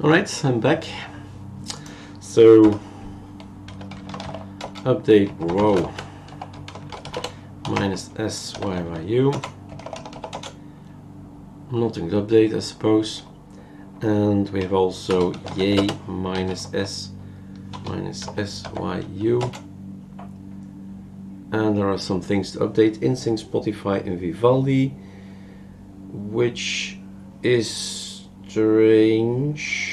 Alright, I'm back. So update row minus SYYU. Nothing to update, I suppose. And we have also yay minus S minus SYU. And there are some things to update: InSync, Spotify, and Vivaldi, which is strange.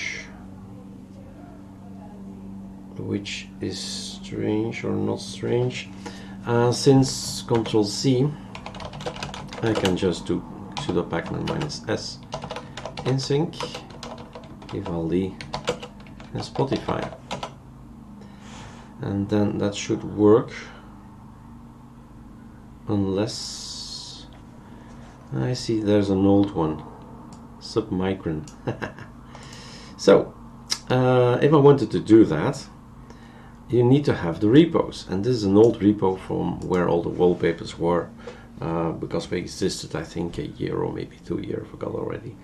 Which is strange or not strange. Since Control C, I can just do sudo pacman minus S InSync, Vivaldi, and Spotify, and then that should work. Unless I see there's an old one, submicron. So if I wanted to do that, you need to have the repos, and this is an old repo from where all the wallpapers were, because we existed I think a year or maybe 2 years, I forgot already.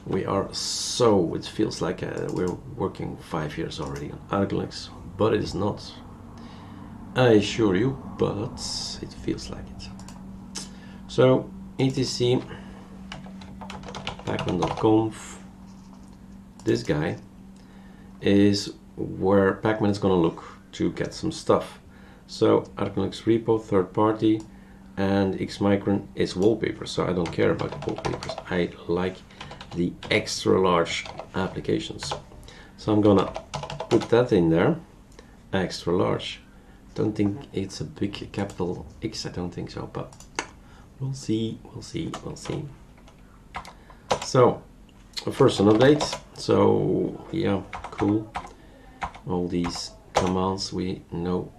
We are so, it feels like we're working 5 years already on ArcoLinux, but it is not, I assure you, but it feels like it. So etc pacman.conf, this guy is where Pacman is going to look to get some stuff. So ArcoLinux repo, third party, and Xmicron is wallpaper, so I don't care about the wallpapers. I like the extra large applications. So I'm gonna put that in there, extra large. Don't think it's a big capital X, I don't think so, but we'll see, we'll see, we'll see. So first an update. So yeah, cool. All these commands we know,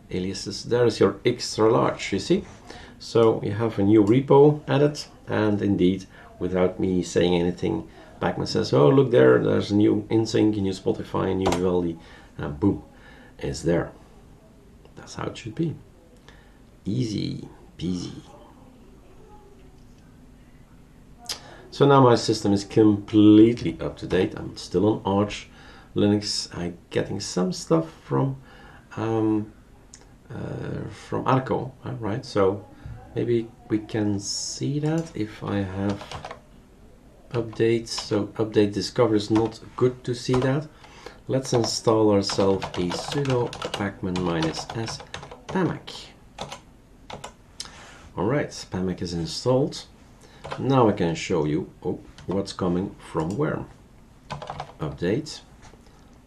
aliases. There is your extra large, you see. So you have a new repo added, and indeed, without me saying anything, Pacman says, oh look there, there's a new InSync, a new Spotify, a new Vivaldi, and boom, it's there. That's how it should be. Easy peasy. So now my system is completely up to date. I'm still on ArcoLinux. I'm getting some stuff from Arco, right? So maybe we can see that if I have updates. So update discover is not good to see that. Let's install ourselves a sudo pacman minus s pamac. All right, pamac is installed. Now I can show you what's coming from where. Update,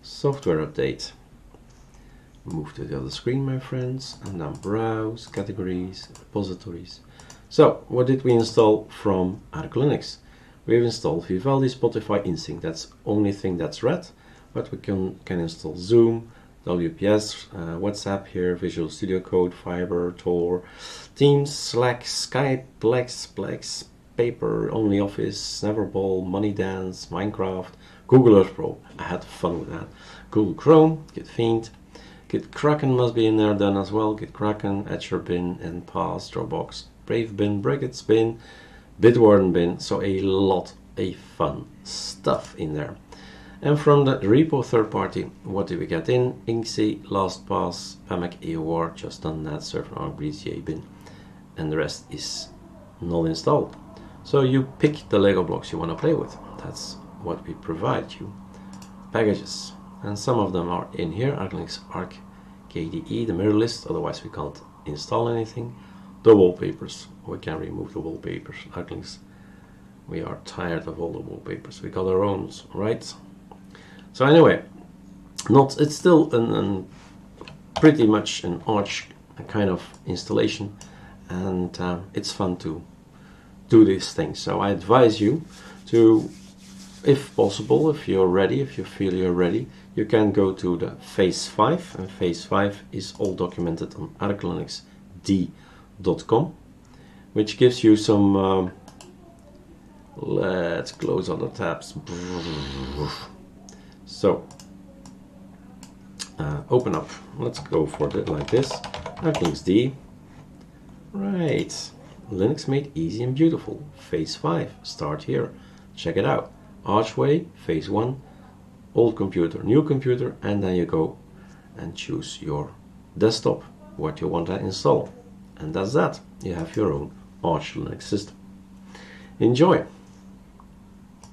software update. Move to the other screen, my friends, and then browse, categories, repositories. So what did we install from ArcoLinux? We've installed Vivaldi, Spotify, InSync. That's the only thing that's red, but we can install Zoom, WPS, WhatsApp here, Visual Studio Code, Fiber, Tor, Teams, Slack, Skype, Plex, Paper, OnlyOffice, Neverball, MoneyDance, Minecraft, Google Earth Pro. I had fun with that. Google Chrome, Git Fiend, Git Kraken must be in there then as well. Git Kraken, Etcher bin, NPass, Dropbox, Brave bin, Brigitte bin, Bitwarden bin. So a lot of fun stuff in there. And from the repo third party, what did we get in? Inksy, LastPass, Pamac, AOR, just done that, Server Arc, BCA bin, and the rest is not installed. So you pick the Lego blocks you want to play with. That's what we provide you. Packages, and some of them are in here. ArcoLinux Arc KDE, the mirror list, otherwise we can't install anything. The wallpapers, we can remove the wallpapers. ArcoLinux, we are tired of all the wallpapers. We got our own, right? So anyway, it's still pretty much an Arch kind of installation, and it's fun to do these things. So I advise you to, if possible, if you're ready, if you feel you're ready, you can go to the phase 5, and phase 5 is all documented on ArcoLinuxD.com, which gives you some let's close other tabs. So open up, let's go for it like this, ArcoLinuxD, right, Linux made easy and beautiful, phase 5, start here, check it out, Archway, phase 1, old computer, new computer, and then you go and choose your desktop, what you want to install. And that's that. You have your own ArcoLinux system. Enjoy!